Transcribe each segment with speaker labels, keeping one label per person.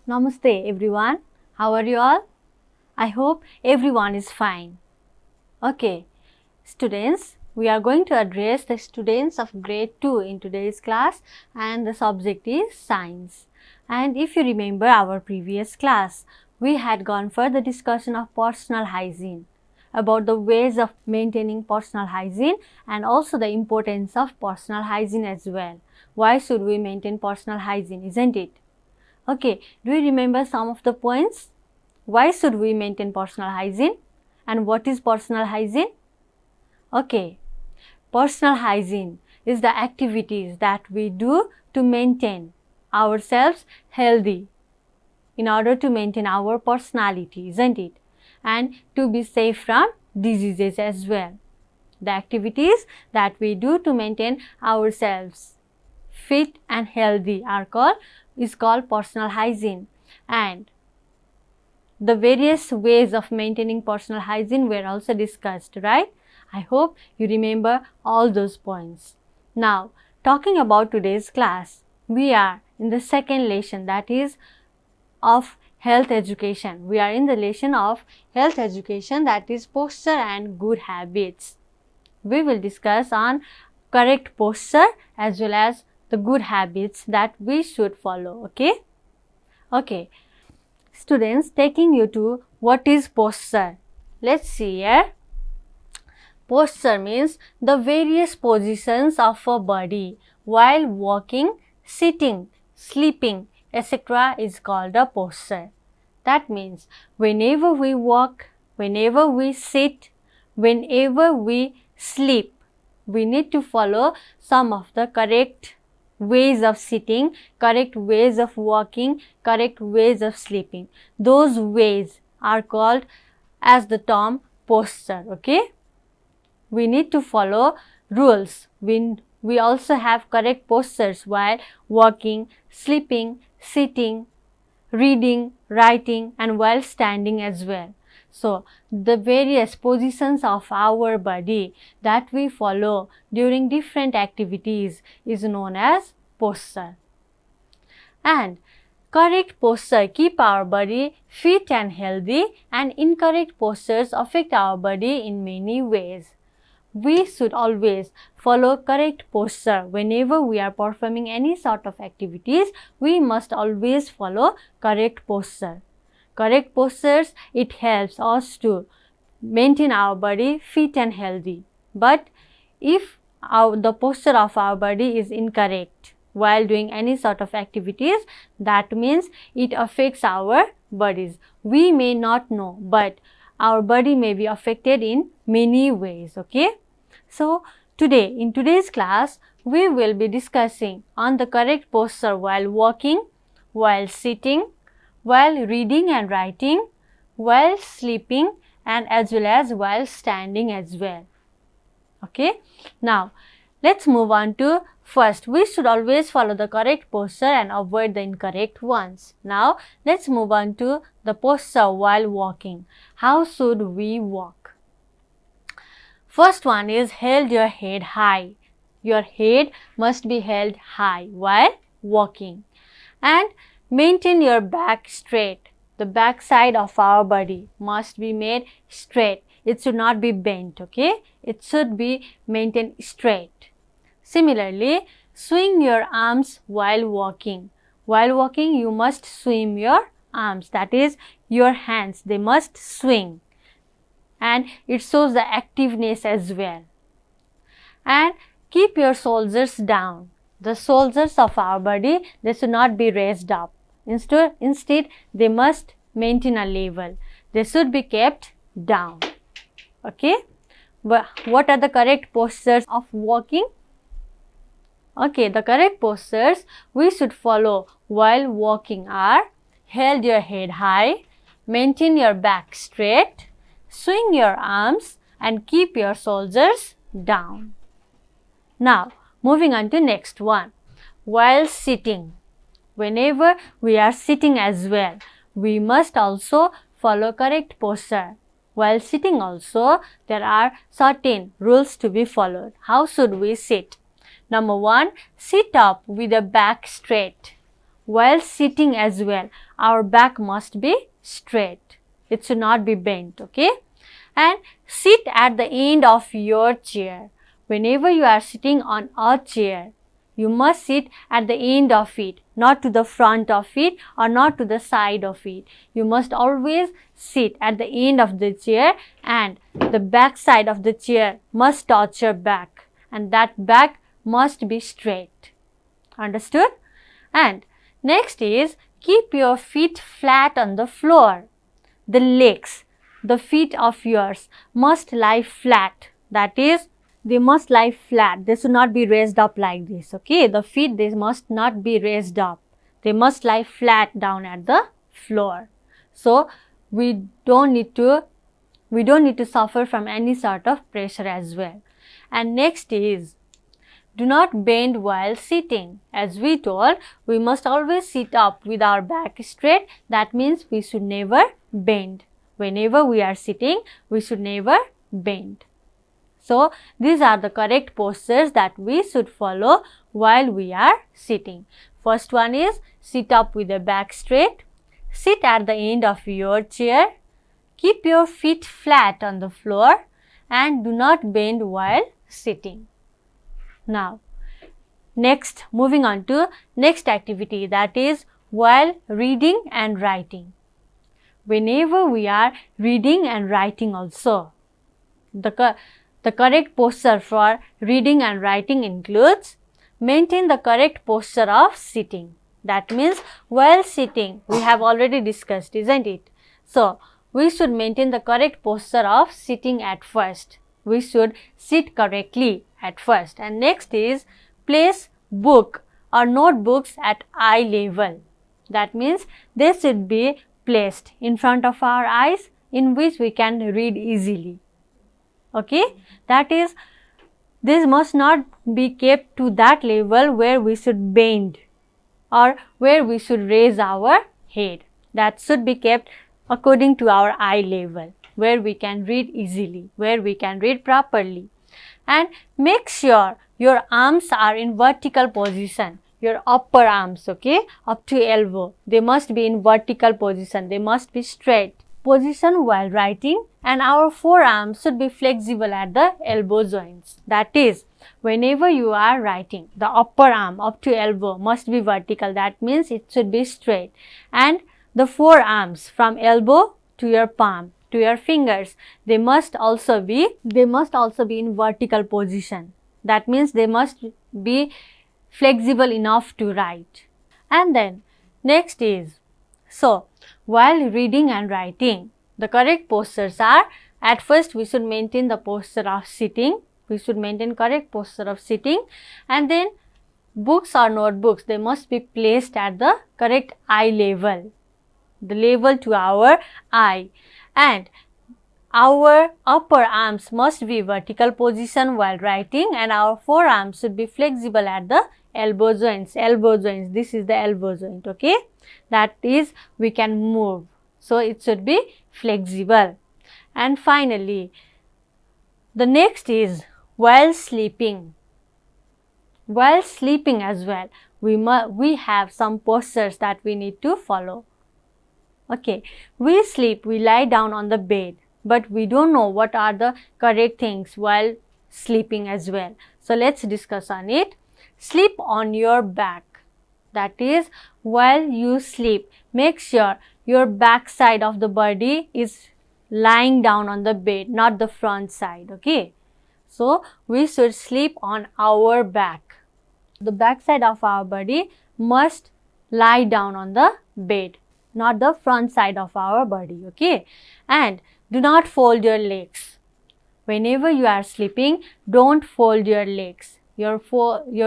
Speaker 1: Namaste everyone. How are you all? I hope everyone is fine. Okay, students, we are going to address the students of grade 2 in today's class and the subject is science. And if you remember our previous class, we had gone for the discussion of personal hygiene, about the ways of maintaining personal hygiene and also the importance of personal hygiene as well. Why should we maintain personal hygiene, isn't it? Okay, do you remember some of the points? Why should we maintain personal hygiene? And what is personal hygiene? Okay, personal hygiene is the activities that we do to maintain ourselves healthy in order to maintain our personality, isn't it? And to be safe from diseases as well. The activities that we do to maintain ourselves fit and healthy is called personal hygiene. And the various ways of maintaining personal hygiene were also discussed, right? I hope you remember all those points. Now, talking about today's class, we are in the second lesson, that is of health education. We are in the lesson of health education, that is posture and good habits. We will discuss on correct posture as well as the good habits that we should follow. Okay. Students, taking you to what is posture. Let's see here. Posture means the various positions of a body while walking, sitting, sleeping, etc. is called a posture. That means whenever we walk, whenever we sit, whenever we sleep, we need to follow some of the correct ways of sitting, correct ways of walking, correct ways of sleeping. Those ways are called as the term posture. Okay, we need to follow rules. We also have correct postures while walking, sleeping, sitting, reading, writing, and while standing as well. So, the various positions of our body that we follow during different activities is known as posture. And correct posture keep our body fit and healthy, and incorrect postures affect our body in many ways. We should always follow correct posture. Whenever we are performing any sort of activities, we must always follow correct posture. Correct postures, it helps us to maintain our body fit and healthy. But if the posture of our body is incorrect while doing any sort of activities, that means it affects our bodies. We may not know, but our body may be affected in many ways. Okay. So, today in today's class, we will be discussing on the correct posture while walking, while sitting, while reading and writing, while sleeping, and as well as while standing as well. Okay. Now, let's move on to first. We should always follow the correct posture and avoid the incorrect ones. Now, let's move on to the posture while walking. How should we walk? First one is hold your head high. Your head must be held high while walking. And maintain your back straight. The back side of our body must be made straight. It should not be bent, okay? It should be maintained straight. Similarly, swing your arms while walking. While walking, you must swing your arms. That is, your hands, they must swing. And it shows the activeness as well. And keep your shoulders down. The shoulders of our body, they should not be raised up. Instead, they must maintain a level. They should be kept down. Okay. But what are the correct postures of walking? Okay, the correct postures we should follow while walking are: hold your head high, maintain your back straight, swing your arms, and keep your shoulders down. Now, moving on to next one. While sitting. Whenever we are sitting as well, we must also follow correct posture. While sitting also, there are certain rules to be followed. How should we sit? Number one, sit up with the back straight. while sitting as well, our back must be straight. It should not be bent, okay? And sit at the end of your chair. Whenever you are sitting on a chair, you must sit at the end of it, not to the front of it or not to the side of it. You must always sit at the end of the chair, and the back side of the chair must touch your back, and that back must be straight. Understood? And next is, keep your feet flat on the floor. The legs, the feet of yours must lie flat. That is, they must lie flat. They should not be raised up like this, okay? The feet, they must not be raised up. They must lie flat down at the floor. So, we don't need to suffer from any sort of pressure as well. And next is, do not bend while sitting. As we told, we must always sit up with our back straight. That means we should never bend. Whenever we are sitting, we should never bend. So, these are the correct postures that we should follow while we are sitting. First one is, sit up with the back straight. Sit at the end of your chair. Keep your feet flat on the floor and do not bend while sitting. Now, next, moving on to next activity, that is while reading and writing. Whenever we are reading and writing also, the correct posture for reading and writing includes, maintain the correct posture of sitting. That means while sitting, we have already discussed, isn't it? So, we should maintain the correct posture of sitting at first. We should sit correctly at first. And next is, place book or notebooks at eye level. That means they should be placed in front of our eyes, in which we can read easily. Okay, that is, this must not be kept to that level where we should bend or where we should raise our head. That should be kept according to our eye level, where we can read easily, where we can read properly. And make sure your arms are in vertical position, your upper arms, okay, up to elbow. They must be in vertical position, they must be straight position while writing, and our forearms should be flexible at the elbow joints. That is, whenever you are writing, the upper arm up to elbow must be vertical. That means it should be straight, and the forearms from elbow to your palm to your fingers, they must also be in vertical position. That means they must be flexible enough to write. And then next is, so while reading and writing, the correct postures are, at first we should maintain the posture of sitting. We should maintain correct posture of sitting, and then books or notebooks, they must be placed at the correct eye level, the level to our eye, and our upper arms must be vertical position while writing, and our forearms should be flexible at the elbow joints. This is the elbow joint, okay? That is, we can move, so it should be flexible. And finally, the next is while sleeping. While sleeping as well, we have some postures that we need to follow. Okay, we sleep, we lie down on the bed, but we don't know what are the correct things while sleeping as well. So, let's discuss on it. Sleep on your back. That is, while you sleep, make sure your back side of the body is lying down on the bed, not the front side, okay? So, we should sleep on our back. The back side of our body must lie down on the bed, not the front side of our body, okay? And do not fold your legs. Whenever you are sleeping, don't fold your legs. Your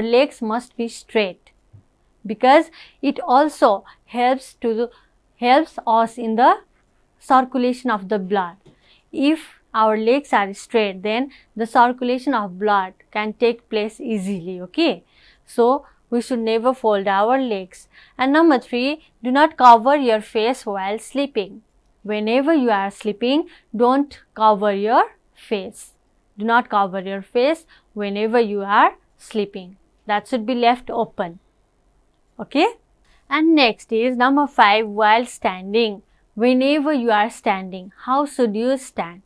Speaker 1: legs must be straight, because it also helps us in the circulation of the blood. If our legs are straight, then the circulation of blood can take place easily, okay? So, we should never fold our legs. And number 3, do not cover your face while sleeping. Whenever you are sleeping, don't cover your face. Do not cover your face whenever you are sleeping. That should be left open, okay? And next is number 5, while standing. Whenever you are standing, how should you stand?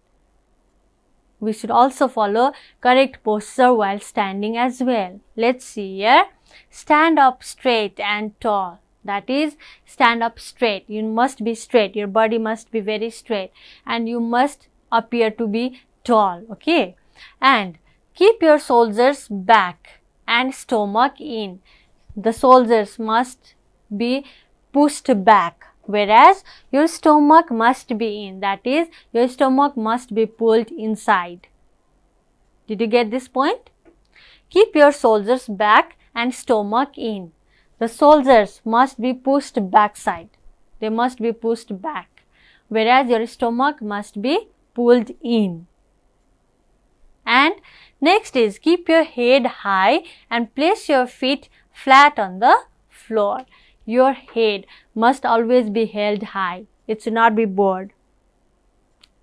Speaker 1: We should also follow correct posture while standing as well. Let's see here. Stand up straight and tall. That is, stand up straight. You must be straight. Your body must be very straight and you must appear to be tall. Okay. And keep your shoulders back and stomach in. The shoulders must be pushed back, whereas your stomach must be in. That is, your stomach must be pulled inside. Did you get this point? Keep your shoulders back and stomach in. The shoulders must be pushed backside. They must be pushed back, whereas your stomach must be pulled in. And next is keep your head high and place your feet flat on the floor. Your head must always be held high. It should not be bowed.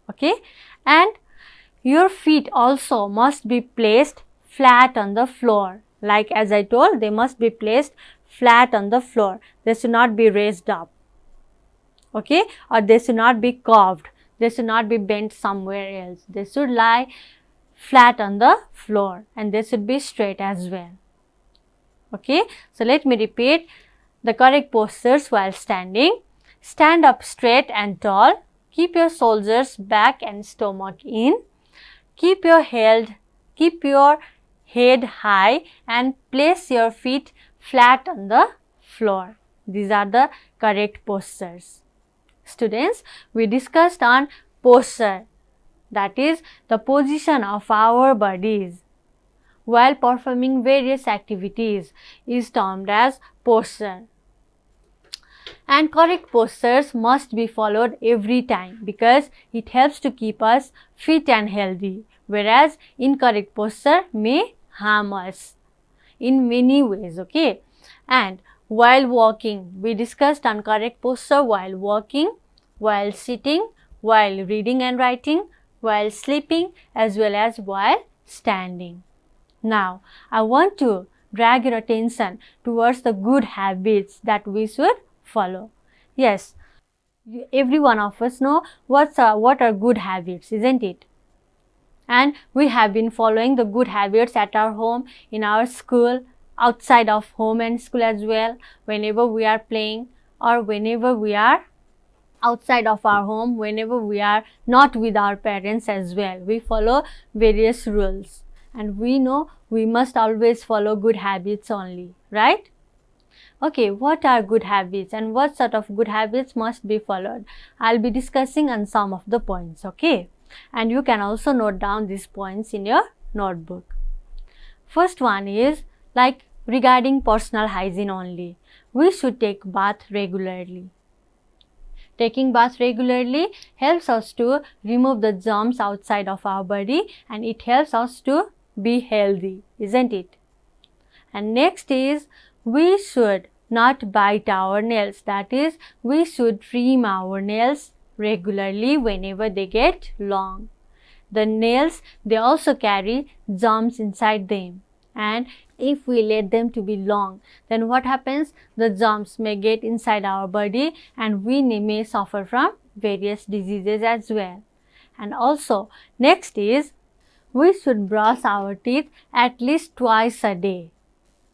Speaker 1: Okay. And your feet also must be placed flat on the floor. Like as I told, they must be placed flat on the floor. They should not be raised up. Okay. Or they should not be curved. They should not be bent somewhere else. They should lie flat on the floor and they should be straight as well. Okay. So let me repeat the correct postures while standing. Stand up straight and tall. Keep your shoulders back and stomach in. Keep your head high and place your feet flat on the floor. These are the correct postures. Students, we discussed on posture, that is the position of our bodies while performing various activities is termed as posture. And correct postures must be followed every time because it helps to keep us fit and healthy, whereas incorrect posture may harm us in many ways. Okay. And while walking, we discussed on correct posture while walking, while sitting, while reading and writing, while sleeping, as well as while standing. Now, I want to drag your attention towards the good habits that we should follow. Yes, every one of us know what are good habits, isn't it? And we have been following the good habits at our home, in our school, outside of home and school as well, whenever we are playing or whenever we are outside of our home, whenever we are not with our parents as well. We follow various rules and we know we must always follow good habits only, right? Okay, what are good habits and what sort of good habits must be followed? I'll be discussing on some of the points, okay? And you can also note down these points in your notebook. First one is like regarding personal hygiene only. We should take bath regularly. Taking bath regularly helps us to remove the germs outside of our body and it helps us to be healthy, isn't it? And next is we should not bite our nails. That is, we should trim our nails regularly whenever they get long. The nails, they also carry germs inside them, and if we let them to be long, then what happens? The germs may get inside our body and we may suffer from various diseases as well. And also, next is we should brush our teeth at least twice a day,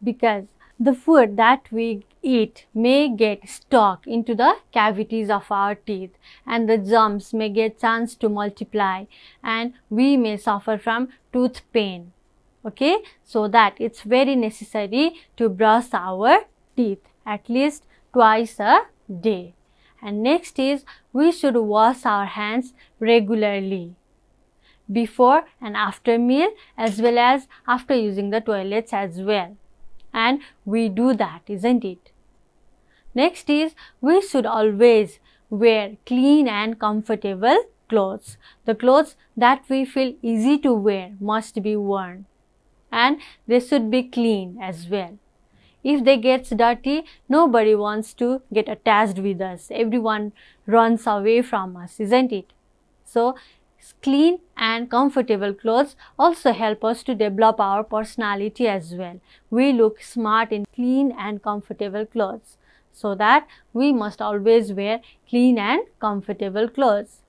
Speaker 1: because the food that we eat may get stuck into the cavities of our teeth and the germs may get chance to multiply and we may suffer from tooth pain. Okay, so that it's very necessary to brush our teeth at least twice a day. And next is we should wash our hands regularly before and after meal as well as after using the toilets as well. And we do that, isn't it? Next is we should always wear clean and comfortable clothes. The clothes that we feel easy to wear must be worn and they should be clean as well. If they get dirty, nobody wants to get attached with us. Everyone runs away from us, isn't it? So, clean and comfortable clothes also help us to develop our personality as well. We look smart in clean and comfortable clothes. so that we must always wear clean and comfortable clothes.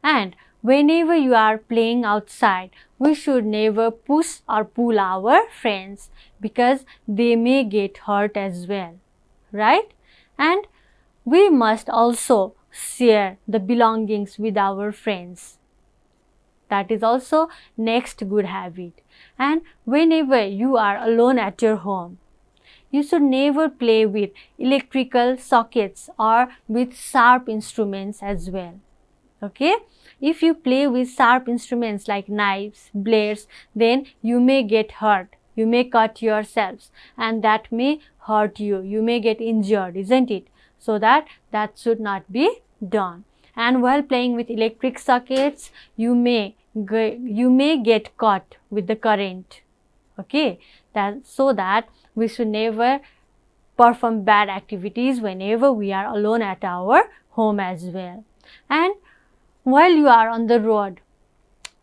Speaker 1: And whenever you are playing outside, we should never push or pull our friends, because they may get hurt as well, right? And we must also share the belongings with our friends. That is also next good habit. And whenever you are alone at your home, you should never play with electrical sockets or with sharp instruments as well. Okay? If you play with sharp instruments like knives, blades, then you may get hurt. You may cut yourselves, and that may hurt you. You may get injured, isn't it? So that should not be done. And while playing with electric sockets, you may get caught with the current. Okay? So that we should never perform bad activities whenever we are alone at our home as well. And while you are on the road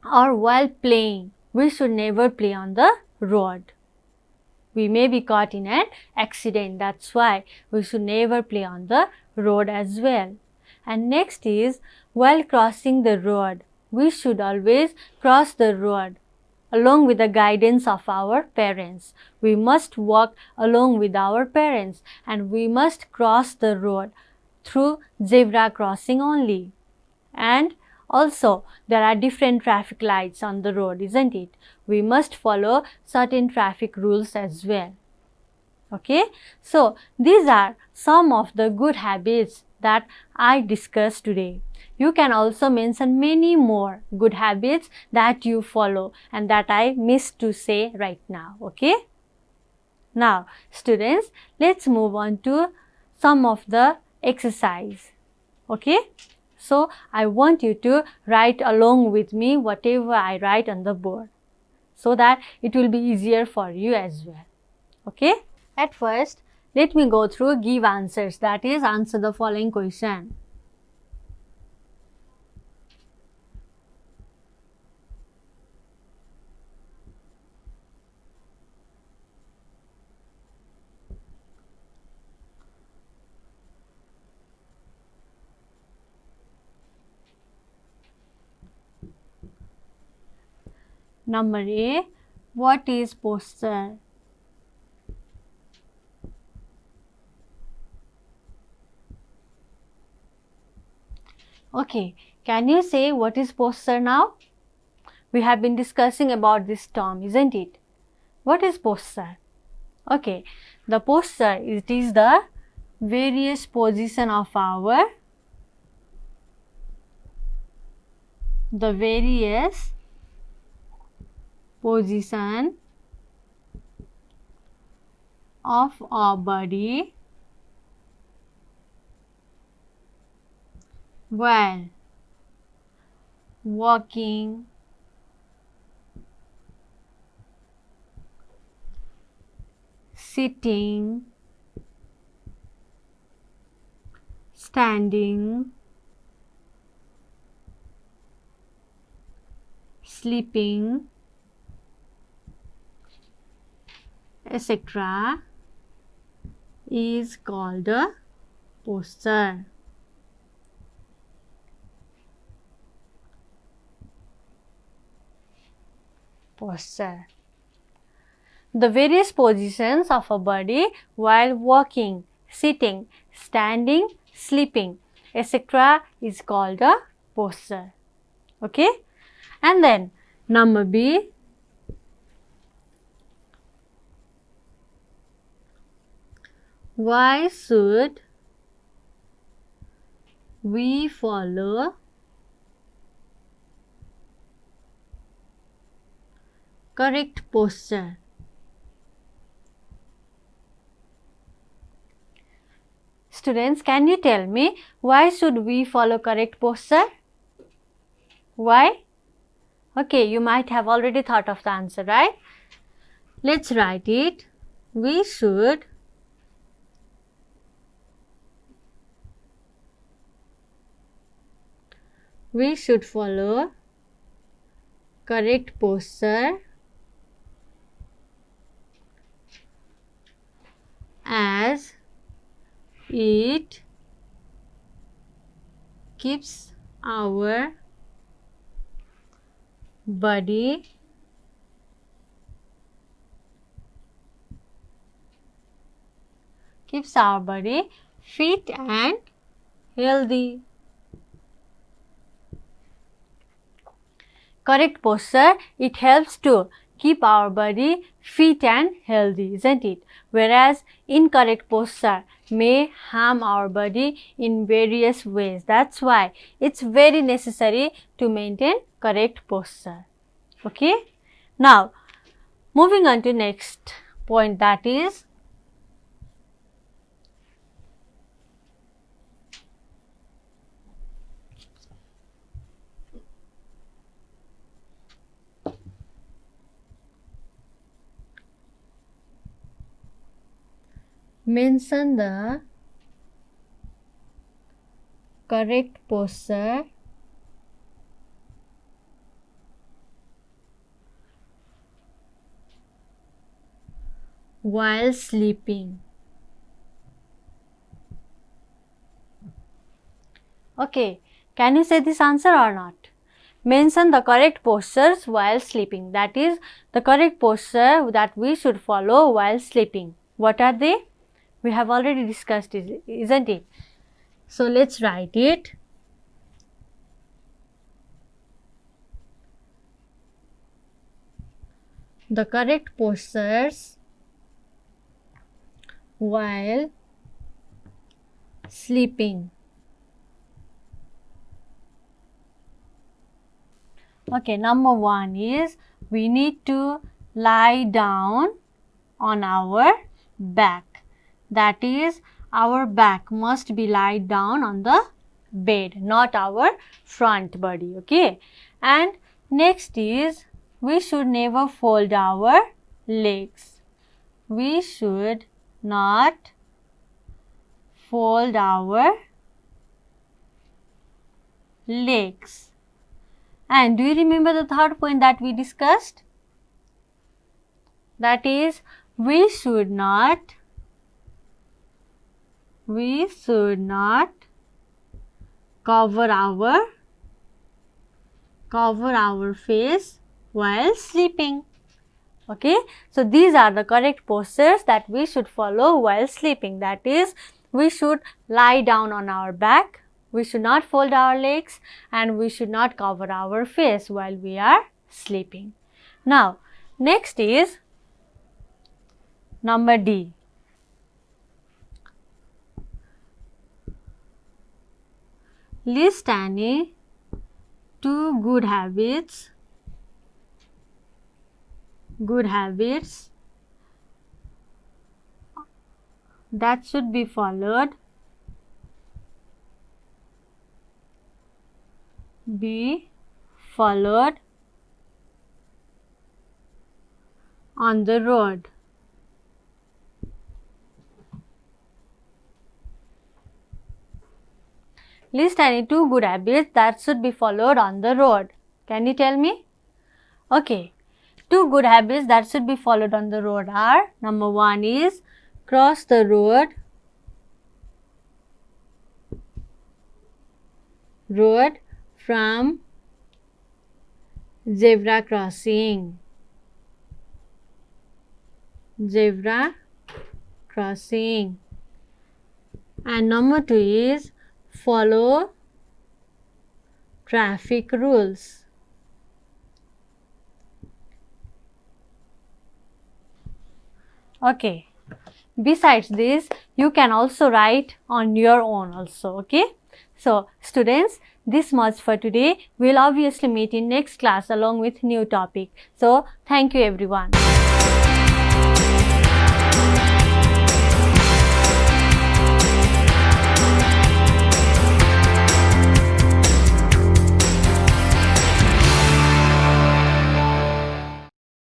Speaker 1: or while playing, we should never play on the road. We may be caught in an accident. That's why we should never play on the road as well. And next is, while crossing the road, we should always cross the road along with the guidance of our parents. We must walk along with our parents, and we must cross the road through zebra crossing only. And also, there are different traffic lights on the road, isn't it? We must follow certain traffic rules as well. Okay? So, these are some of the good habits that I discussed today. You can also mention many more good habits that you follow and that I missed to say right now. Okay? Now, students, let's move on to some of the exercise. Okay? So, I want you to write along with me whatever I write on the board, so that it will be easier for you as well. Okay? At first, let me go through give answers, that is, answer the following question. Number A, what is posture? Okay, can you say what is posture now? We have been discussing about this term, isn't it? What is posture? Okay, the posture, it is the various position of our position of our body while walking, sitting, standing, sleeping, etc. is called a posture. Posture. The various positions of a body while walking, sitting, standing, sleeping, etc. is called a posture. Okay? And then number B, why should we follow correct posture? Students, can you tell me why should we follow correct posture? Why? Okay, you might have already thought of the answer, right? Let's write it. We should follow correct posture as It keeps our body fit and healthy. Correct posture, it helps to keep our body fit and healthy, isn't it? Whereas incorrect posture may harm our body in various ways. That's why it's very necessary to maintain correct posture. Okay. Now, moving on to next point, that is mention the correct posture while sleeping. Okay, can you say this answer or not? Mention the correct postures while sleeping. That is the correct posture that we should follow while sleeping. What are they? We have already discussed it, isn't it? So let's write it. The correct postures while sleeping. Okay, number 1 is we need to lie down on our back. That is, our back must be lied down on the bed, not our front body. Okay, and next is we should never fold our legs. We should not fold our legs. And do you remember the third point that we discussed? That is, we should not cover our face while sleeping. Okay, so these are the correct postures that we should follow while sleeping. That is, we should lie down on our back, we should not fold our legs, and we should not cover our face while we are sleeping. Now, next is number D. List any 2 good habits that should be followed on the road. List any 2 good habits that should be followed on the road. Can you tell me? Okay, 2 good habits that should be followed on the road are, number 1 is cross the road from zebra crossing. And number 2 is follow traffic rules. Okay, besides this, you can also write on your own also. Okay, so students, this much for today. We'll obviously meet in next class along with new topic. So thank you everyone.